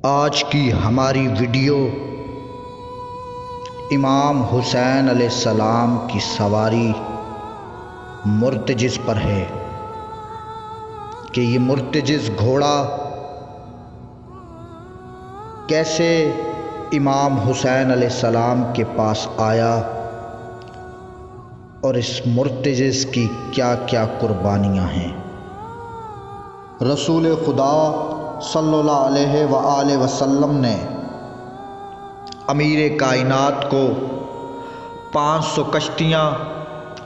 آج کی ہماری ویڈیو امام حسین علیہ السلام کی سواری مرتجز پر ہے کہ یہ مرتجز گھوڑا کیسے امام حسین علیہ السلام کے پاس آیا اور اس مرتجز کی کیا کیا قربانیاں ہیں۔ رسول خدا صلی اللہ علیہ وآلہ وسلم نے امیر کائنات کو 500 کشتیاں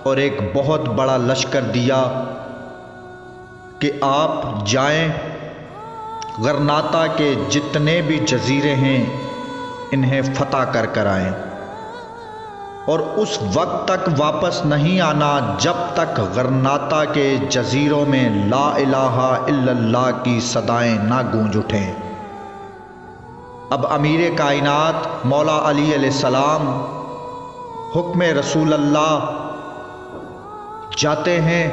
اور ایک بہت بڑا لشکر دیا کہ آپ جائیں، غرناطہ کے جتنے بھی جزیرے ہیں انہیں فتح کر کر آئیں، اور اس وقت تک واپس نہیں آنا جب تک غرناطہ کے جزیروں میں لا الہ الا اللہ کی صدائیں نہ گونج اٹھیں۔ اب امیر کائنات مولا علی علیہ السلام حکم رسول اللہ جاتے ہیں،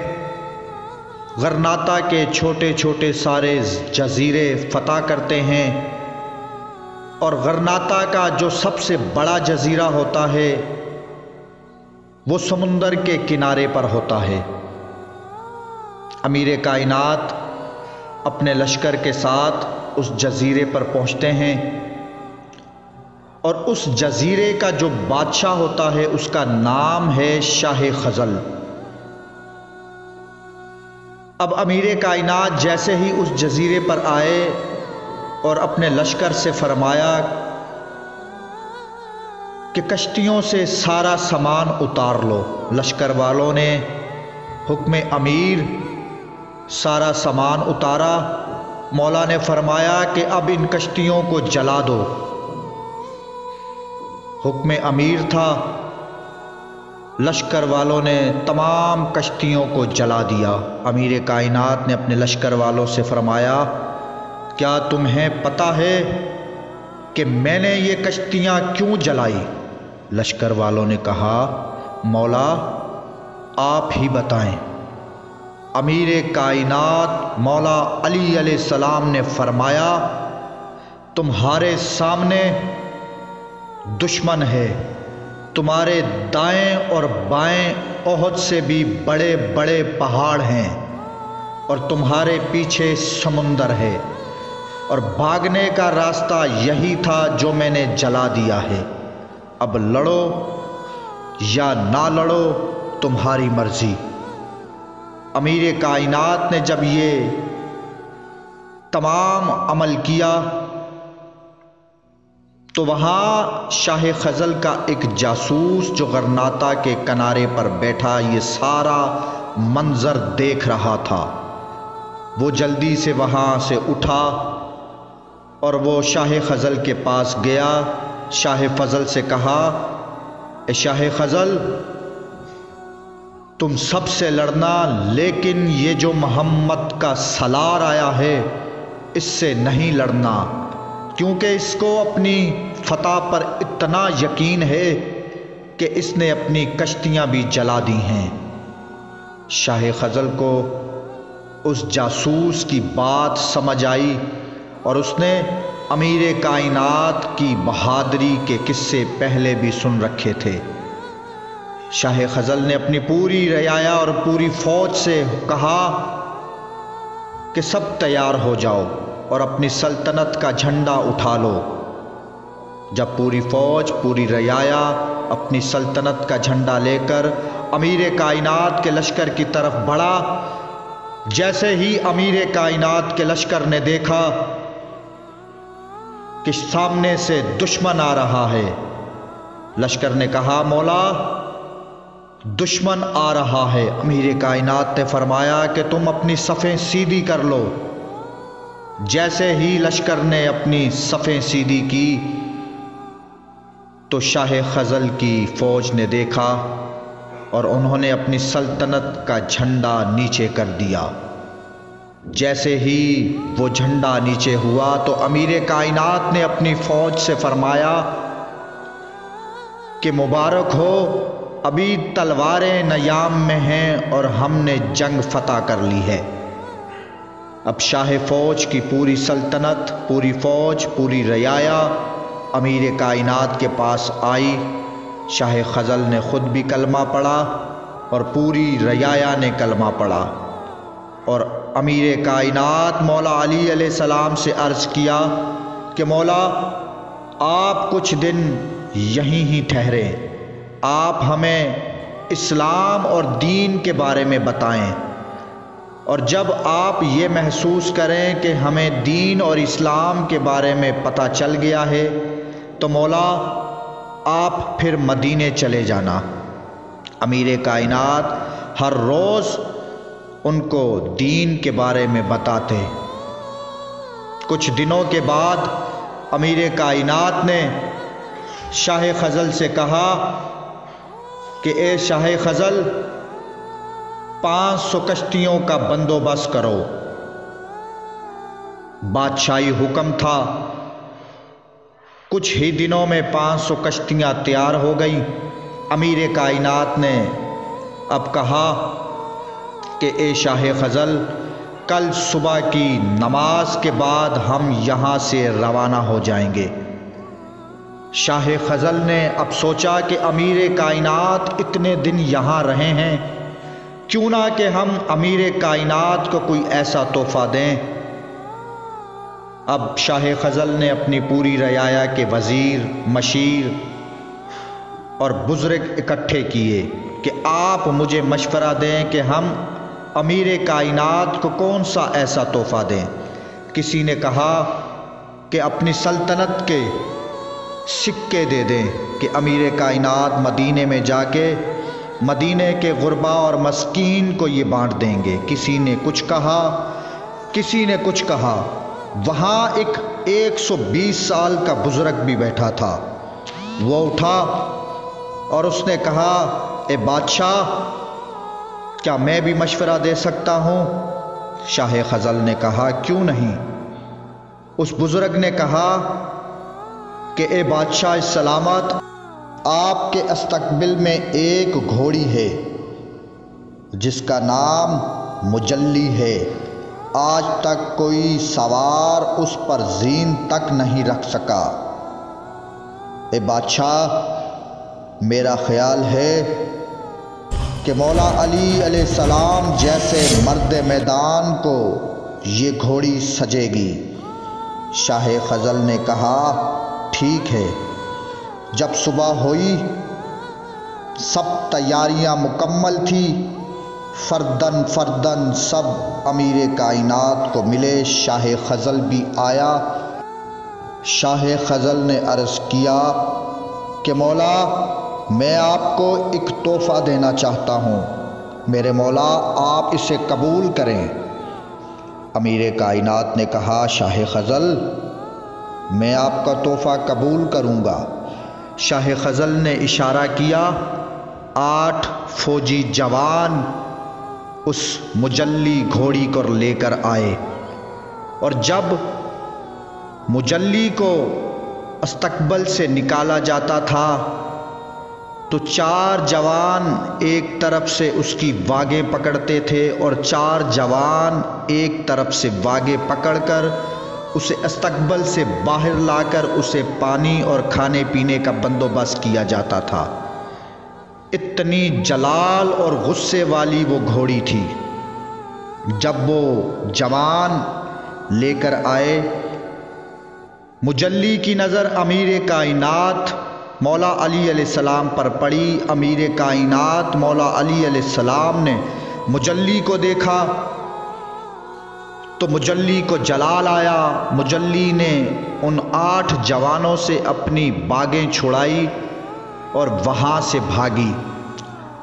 غرناطہ کے چھوٹے چھوٹے سارے جزیرے فتح کرتے ہیں، اور غرناطہ کا جو سب سے بڑا جزیرہ ہوتا ہے وہ سمندر کے کنارے پر ہوتا ہے۔ امیر کائنات اپنے لشکر کے ساتھ اس جزیرے پر پہنچتے ہیں، اور اس جزیرے کا جو بادشاہ ہوتا ہے اس کا نام ہے شاہ خزل۔ اب امیر کائنات جیسے ہی اس جزیرے پر آئے اور اپنے لشکر سے فرمایا کہ کشتیوں سے سارا سامان اتار لو، لشکر والوں نے حکم امیر سارا سامان اتارا۔ مولا نے فرمایا کہ اب ان کشتیوں کو جلا دو۔ حکم امیر تھا، لشکر والوں نے تمام کشتیوں کو جلا دیا۔ امیر کائنات نے اپنے لشکر والوں سے فرمایا، کیا تمہیں پتہ ہے کہ میں نے یہ کشتیاں کیوں جلائی؟ لشکر والوں نے کہا، مولا آپ ہی بتائیں۔ امیر کائنات مولا علی علیہ السلام نے فرمایا، تمہارے سامنے دشمن ہے، تمہارے دائیں اور بائیں احد سے بھی بڑے بڑے پہاڑ ہیں، اور تمہارے پیچھے سمندر ہے، اور بھاگنے کا راستہ یہی تھا جو میں نے جلا دیا ہے۔ اب لڑو یا نہ لڑو تمہاری مرضی۔ امیر کائنات نے جب یہ تمام عمل کیا تو وہاں شاہ خزل کا ایک جاسوس جو غرناطہ کے کنارے پر بیٹھا یہ سارا منظر دیکھ رہا تھا، وہ جلدی سے وہاں سے اٹھا اور وہ شاہ خزل کے پاس گیا۔ شاہ فضل سے کہا، اے شاہ خزل، تم سب سے لڑنا، لیکن یہ جو محمد کا سالار آیا ہے اس سے نہیں لڑنا، کیونکہ اس کو اپنی فتح پر اتنا یقین ہے کہ اس نے اپنی کشتیاں بھی جلا دی ہیں۔ شاہ خزل کو اس جاسوس کی بات سمجھ آئی، اور اس نے امیر کائنات کی بہادری کے قصے پہلے بھی سن رکھے تھے۔ شاہ خزل نے اپنی پوری رعایا اور پوری فوج سے کہا کہ سب تیار ہو جاؤ اور اپنی سلطنت کا جھنڈا اٹھا لو۔ جب پوری فوج، پوری رعایا اپنی سلطنت کا جھنڈا لے کر امیر کائنات کے لشکر کی طرف بڑھا، جیسے ہی امیر کائنات کے لشکر نے دیکھا کہ سامنے سے دشمن آ رہا ہے، لشکر نے کہا، مولا دشمن آ رہا ہے۔ امیر کائنات نے فرمایا کہ تم اپنی صفیں سیدھی کر لو۔ جیسے ہی لشکر نے اپنی صفیں سیدھی کی تو شاہ خزل کی فوج نے دیکھا اور انہوں نے اپنی سلطنت کا جھنڈا نیچے کر دیا۔ جیسے ہی وہ جھنڈا نیچے ہوا تو امیر کائنات نے اپنی فوج سے فرمایا کہ مبارک ہو، ابھی تلواریں نیام میں ہیں اور ہم نے جنگ فتح کر لی ہے۔ اب شاہ فوج کی پوری سلطنت، پوری فوج، پوری رعایا امیر کائنات کے پاس آئی۔ شاہ خزل نے خود بھی کلمہ پڑھا اور پوری رعایا نے کلمہ پڑھا، اور امیر کائنات مولا علی علیہ السلام سے عرض کیا کہ مولا آپ کچھ دن یہیں ہی ٹھہریں، آپ ہمیں اسلام اور دین کے بارے میں بتائیں، اور جب آپ یہ محسوس کریں کہ ہمیں دین اور اسلام کے بارے میں پتہ چل گیا ہے تو مولا آپ پھر مدینے چلے جانا۔ امیر کائنات ہر روز ان کو دین کے بارے میں بتاتے۔ کچھ دنوں کے بعد امیر کائنات نے شاہ خزل سے کہا کہ اے شاہ خزل، 500 کشتیوں کا بندوبست کرو۔ بادشاہی حکم تھا۔ کچھ ہی دنوں میں 500 کشتیاں تیار ہو گئیں۔ امیر کائنات نے اب کہا کہ اے شاہ خزل، کل صبح کی نماز کے بعد ہم یہاں سے روانہ ہو جائیں گے۔ شاہ خزل نے اب سوچا کہ امیر کائنات اتنے دن یہاں رہے ہیں، کیوں نہ کہ ہم امیر کائنات کو کوئی ایسا تحفہ دیں۔ اب شاہ خزل نے اپنی پوری رعایا کے وزیر، مشیر اور بزرگ اکٹھے کیے کہ آپ مجھے مشورہ دیں کہ ہم امیر کائنات کو کون سا ایسا تحفہ دیں۔ کسی نے کہا کہ اپنی سلطنت کے سکے دے دیں کہ امیر کائنات مدینے میں جا کے مدینے کے غربا اور مسکین کو یہ بانٹ دیں گے۔ کسی نے کچھ کہا، کسی نے کچھ کہا۔ وہاں ایک 120 سال کا بزرگ بھی بیٹھا تھا۔ وہ اٹھا اور اس نے کہا، اے بادشاہ، کیا میں بھی مشورہ دے سکتا ہوں؟ شاہ خزل نے کہا، کیوں نہیں؟ اس بزرگ نے کہا کہ اے بادشاہ سلامت، آپ کے استقبل میں ایک گھوڑی ہے جس کا نام مجلی ہے۔ آج تک کوئی سوار اس پر زین تک نہیں رکھ سکا۔ اے بادشاہ، میرا خیال ہے کہ مولا علی علیہ السلام جیسے مرد میدان کو یہ گھوڑی سجے گی۔ شاہ خزل نے کہا، ٹھیک ہے۔ جب صبح ہوئی، سب تیاریاں مکمل تھی۔ فردن فردن سب امیر کائنات کو ملے۔ شاہ خزل بھی آیا۔ شاہ خزل نے عرض کیا کہ مولا، میں آپ کو ایک تحفہ دینا چاہتا ہوں، میرے مولا آپ اسے قبول کریں۔ امیر کائنات نے کہا، شاہ خزل، میں آپ کا تحفہ قبول کروں گا۔ شاہ خزل نے اشارہ کیا۔ 8 فوجی جوان اس مجلی گھوڑی کو لے کر آئے، اور جب مجلی کو استقبل سے نکالا جاتا تھا تو 4 جوان ایک طرف سے اس کی واگیں پکڑتے تھے اور 4 جوان ایک طرف سے واگیں پکڑ کر اسے استقبل سے باہر لا کر اسے پانی اور کھانے پینے کا بندوبست کیا جاتا تھا۔ اتنی جلال اور غصے والی وہ گھوڑی تھی۔ جب وہ جوان لے کر آئے، مجلی کی نظر امیر کائنات مولا علی علیہ السلام پر پڑی۔ امیر کائنات مولا علی علیہ السلام نے مجلی کو دیکھا تو مجلی کو جلال آیا۔ مجلی نے ان 8 جوانوں سے اپنی باگیں چھڑائی اور وہاں سے بھاگی،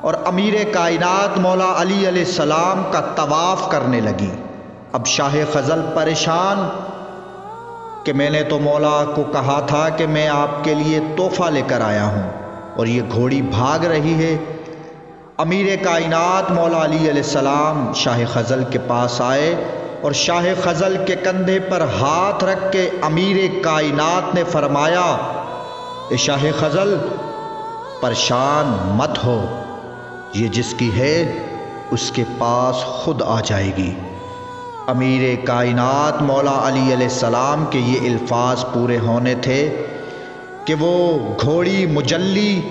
اور امیر کائنات مولا علی علیہ السلام کا طواف کرنے لگی۔ اب شاہ خزل پریشان کہ میں نے تو مولا کو کہا تھا کہ میں آپ کے لیے تحفہ لے کر آیا ہوں، اور یہ گھوڑی بھاگ رہی ہے۔ امیر کائنات مولا علی علیہ السلام شاہ خزل کے پاس آئے اور شاہ خزل کے کندھے پر ہاتھ رکھ کے امیر کائنات نے فرمایا، اے شاہ خزل، پریشان مت ہو، یہ جس کی ہے اس کے پاس خود آ جائے گی۔ امیر کائنات مولا علی علیہ السلام کے یہ الفاظ پورے ہونے تھے کہ وہ گھوڑی مجلی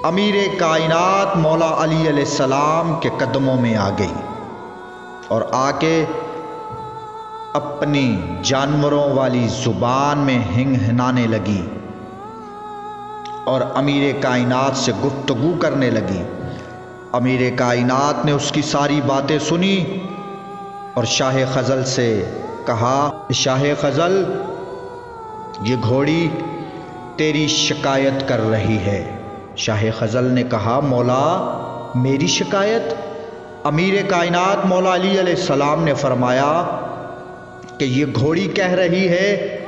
امیر کائنات مولا علی علیہ السلام کے قدموں میں آ گئی اور آ کے اپنی جانوروں والی زبان میں ہنہنانے لگی اور امیر کائنات سے گفتگو کرنے لگی۔ امیر کائنات نے اس کی ساری باتیں سنی اور شاہ خزل سے کہا، شاہ خزل، یہ گھوڑی تیری شکایت کر رہی ہے۔ شاہ خزل نے کہا، مولا میری شکایت؟ امیر کائنات مولا علی علیہ السلام نے فرمایا کہ یہ گھوڑی کہہ رہی ہے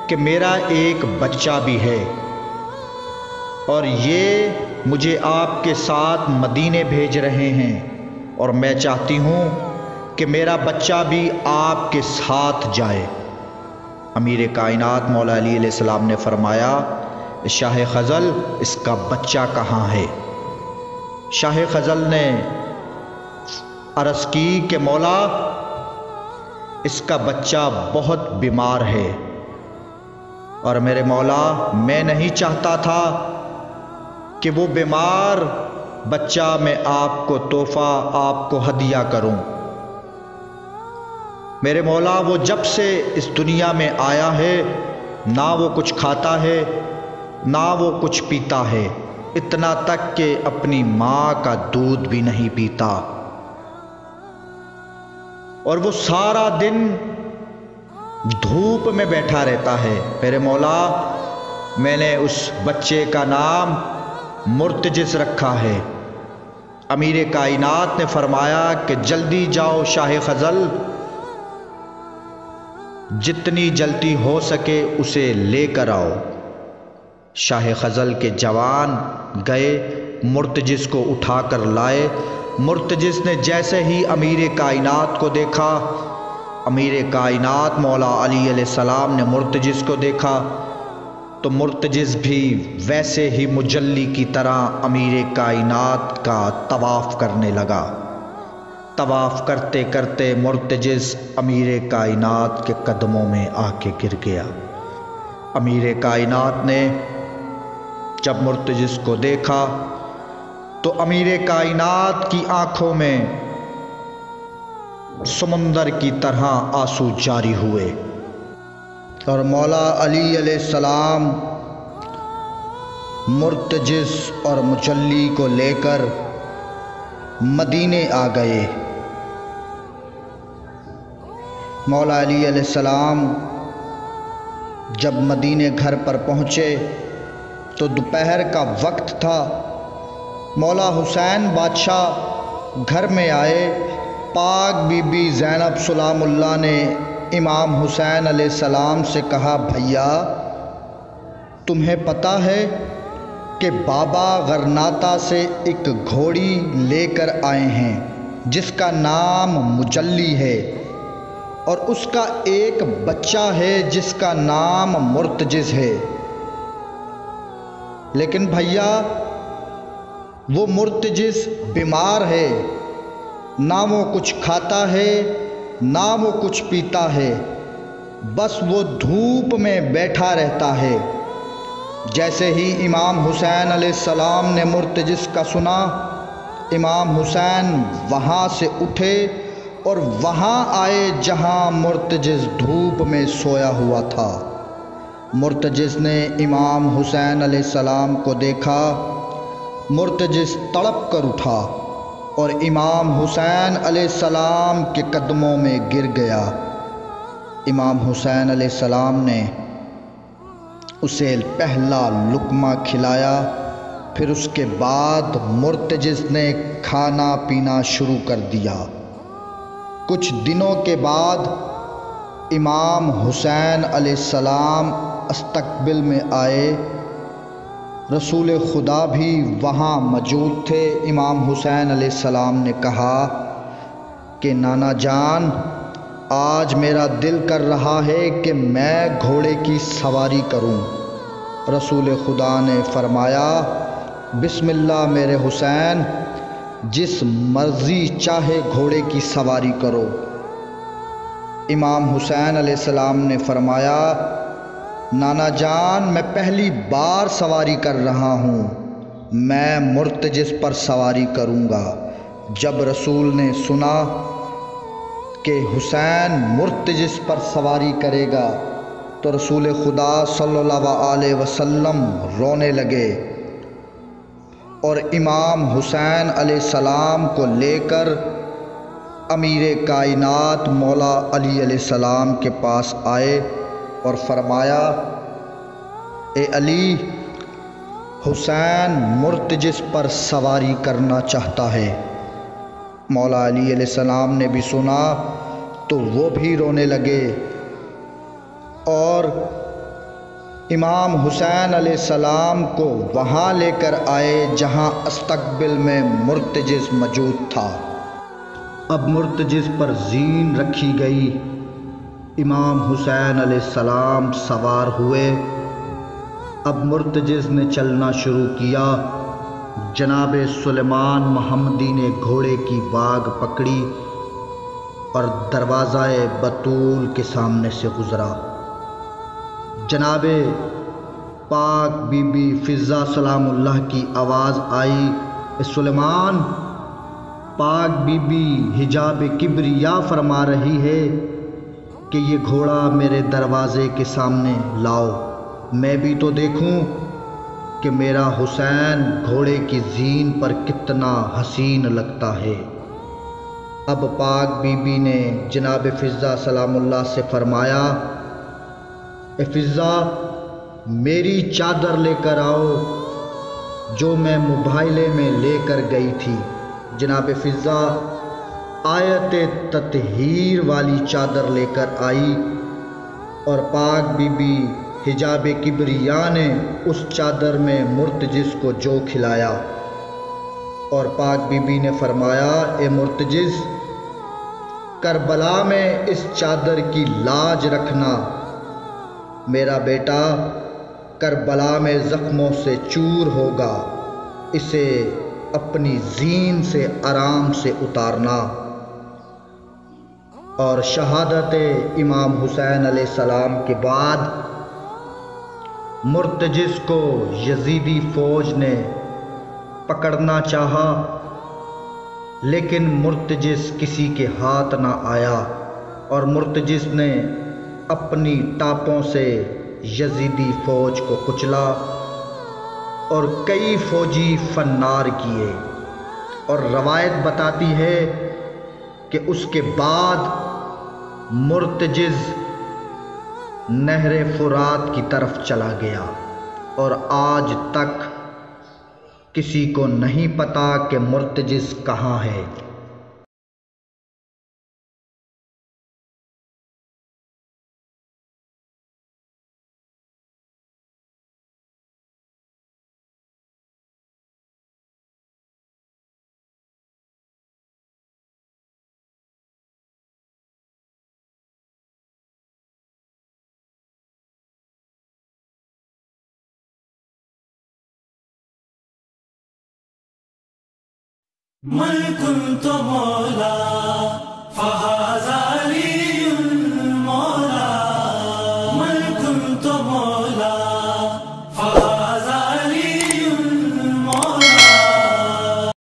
کہ میرا ایک بچہ بھی ہے اور یہ مجھے آپ کے ساتھ مدینے بھیج رہے ہیں اور میں چاہتی ہوں کہ میرا بچہ بھی آپ کے ساتھ جائے۔ امیر کائنات مولا علی علیہ السلام نے فرمایا، شاہ خزل، اس کا بچہ کہاں ہے؟ شاہ خزل نے عرض کی کہ مولا، اس کا بچہ بہت بیمار ہے اور میرے مولا میں نہیں چاہتا تھا کہ وہ بیمار بچہ میں آپ کو تحفہ، آپ کو ہدیہ کروں۔ میرے مولا وہ جب سے اس دنیا میں آیا ہے نہ وہ کچھ کھاتا ہے نہ وہ کچھ پیتا ہے، اتنا تک کہ اپنی ماں کا دودھ بھی نہیں پیتا، اور وہ سارا دن دھوپ میں بیٹھا رہتا ہے۔ میرے مولا میں نے اس بچے کا نام مرتجز رکھا ہے۔ امیر کائنات نے فرمایا کہ جلدی جاؤ شاہ خزل، جتنی جلدی ہو سکے اسے لے کر آؤ۔ شاہ خزل کے جوان گئے، مرتجز کو اٹھا کر لائے۔ مرتجز نے جیسے ہی امیر کائنات کو دیکھا، امیر کائنات مولا علی علیہ السلام نے مرتجز کو دیکھا تو مرتجز بھی ویسے ہی مجلی کی طرح امیر کائنات کا طواف کرنے لگا۔ طواف کرتے کرتے مرتجز امیر کائنات کے قدموں میں آ کے گر گیا۔ امیر کائنات نے جب مرتجز کو دیکھا تو امیر کائنات کی آنکھوں میں سمندر کی طرح آنسو جاری ہوئے اور مولا علی علیہ السلام مرتجز اور مجلی کو لے کر مدینے آ گئے۔ مولا علی علیہ السلام جب مدینے گھر پر پہنچے تو دوپہر کا وقت تھا۔ مولا حسین بادشاہ گھر میں آئے۔ پاک بی بی زینب سلام اللہ نے امام حسین علیہ السلام سے کہا، بھیا تمہیں پتہ ہے کہ بابا غرناطہ سے ایک گھوڑی لے کر آئے ہیں جس کا نام مجلی ہے اور اس کا ایک بچہ ہے جس کا نام مرتجز ہے، لیکن بھیا وہ مرتجز بیمار ہے، نہ وہ کچھ کھاتا ہے نہ وہ کچھ پیتا ہے، بس وہ دھوپ میں بیٹھا رہتا ہے۔ جیسے ہی امام حسین علیہ السلام نے مرتجز کا سنا، امام حسین وہاں سے اٹھے اور وہاں آئے جہاں مرتجز دھوپ میں سویا ہوا تھا۔ مرتجز نے امام حسین علیہ السلام کو دیکھا، مرتجز تڑپ کر اٹھا اور امام حسین علیہ السلام کے قدموں میں گر گیا۔ امام حسین علیہ السلام نے اسے پہلا لقمہ کھلایا، پھر اس کے بعد مرتجز نے کھانا پینا شروع کر دیا۔ کچھ دنوں کے بعد امام حسین علیہ السلام استقبل میں آئے۔ رسول خدا بھی وہاں موجود تھے۔ امام حسین علیہ السلام نے کہا کہ نانا جان، آج میرا دل کر رہا ہے کہ میں گھوڑے کی سواری کروں۔ رسول خدا نے فرمایا، بسم اللہ میرے حسین، جس مرضی چاہے گھوڑے کی سواری کرو۔ امام حسین علیہ السلام نے فرمایا، نانا جان میں پہلی بار سواری کر رہا ہوں، میں مرتجز پر سواری کروں گا۔ جب رسول نے سنا کہ حسین مرتجز پر سواری کرے گا تو رسول خدا صلی اللہ علیہ وسلم رونے لگے اور امام حسین علیہ السلام کو لے کر امیر کائنات مولا علی علیہ السلام کے پاس آئے اور فرمایا، اے علی، حسین مرتجز پر سواری کرنا چاہتا ہے۔ مولا علی علیہ السلام نے بھی سنا تو وہ بھی رونے لگے اور امام حسین علیہ السلام کو وہاں لے کر آئے جہاں استقبل میں مرتجز موجود تھا۔ اب مرتجز پر زین رکھی گئی، امام حسین علیہ السلام سوار ہوئے۔ اب مرتجز نے چلنا شروع کیا۔ جناب سلیمان محمدی نے گھوڑے کی واگ پکڑی اور دروازہ بطول کے سامنے سے گزرا۔ جناب پاک بی بی فضہ سلام اللہ کی آواز آئی، اے سلیمان، پاک بی بی حجاب کبریا فرما رہی ہے کہ یہ گھوڑا میرے دروازے کے سامنے لاؤ، میں بھی تو دیکھوں کہ میرا حسین گھوڑے کی زین پر کتنا حسین لگتا ہے۔ اب پاک بی بی نے جناب فضہ سلام اللہ سے فرمایا، اے فضہ، میری چادر لے کر آؤ جو میں موبائلے میں لے کر گئی تھی۔ جناب فضہ آیت تطہیر والی چادر لے کر آئی اور پاک بی بی حجاب کبریا نے اس چادر میں مرتجز کو جو کھلایا اور پاک بی بی نے فرمایا، اے مرتجز، کربلا میں اس چادر کی لاج رکھنا، میرا بیٹا کربلا میں زخموں سے چور ہوگا، اسے اپنی زین سے آرام سے اتارنا۔ اور شہادت امام حسین علیہ السلام کے بعد مرتجز کو یزیدی فوج نے پکڑنا چاہا، لیکن مرتجز کسی کے ہاتھ نہ آیا اور مرتجز نے اپنی ٹاپوں سے یزیدی فوج کو کچلا اور کئی فوجی فنار کیے۔ اور روایت بتاتی ہے کہ اس کے بعد مرتجز نہر فرات کی طرف چلا گیا اور آج تک کسی کو نہیں پتا کہ مرتجز کہاں ہے۔ من كنت